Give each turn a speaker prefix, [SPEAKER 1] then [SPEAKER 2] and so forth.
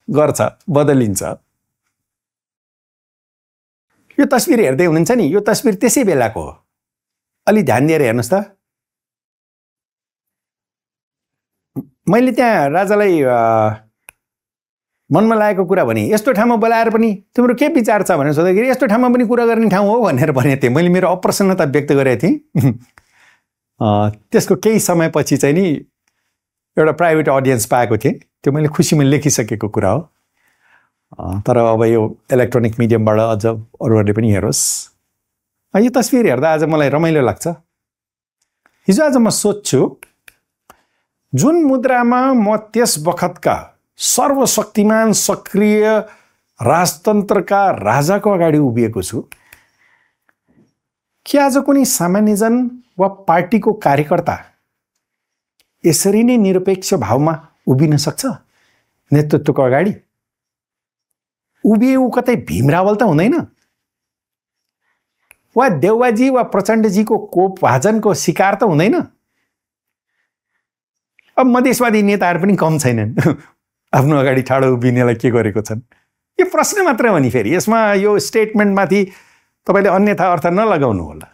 [SPEAKER 1] गर्छ, बदलिन्छ। यो तस्बिर हेर्दै हुनुहुन्छ नि, यो तस्बिर त्यसै बेलाको हो। अलि ध्यान दिएर हेर्नुहोस् त। मैले त्यहाँ राजालाई मनमा लागेको कुरा भने, यस्तो ठाउँमा बोलाएर पनि तिम्रो के विचार छ भनेर सोद्धाखेरि यस्तो ठाउँमा पनि कुरा गर्ने ठाउँ हो भनेर भनेको थिएँ। मैले मेरो अप्रसन्नता व्यक्त गरेको थिएँ। त्यसको केही समयपछि चाहिँ नि एउटा प्राइभेट अडियन्स पाएको थिएँ। त्यो मैले खुसीमा लेखिसकेको कुरा हो। तर अब यो इलेक्ट्रोनिक मिडियमबाट अझ अरूहरूले पनि हेरोस्। यो तस्बिर हेर्दा आज मलाई रमाइलो लाग्छ। हिजो आज म सोध्छु, जुन मुद्रामा म त्यस बखतका सर्वशक्तिमान सक्रिय राजतन्त्रका राजाको अगाडि उभिएको छु, के आज कुनै सामान्यजन वा पार्टीको कार्यकर्ता यसरी नै निरपेक्ष भावमा उभिन सक्छ नेतृत्वको अगाडि? उभिए ऊ कतै भीमरावल त हुँदैन, वा देउवाजी वा प्रचण्डजीको कोप भाजनको शिकार त हुँदैन। अब मधेसवादी नेताहरू पनि कम छैनन् आफ्नो अगाडि ठाडो उभिनेलाई के गरेको छन्। यो प्रश्न मात्र हो नि। फेरि यसमा यो स्टेटमेन्टमाथि तपाईँले अन्यथा अर्थ नलगाउनु होला।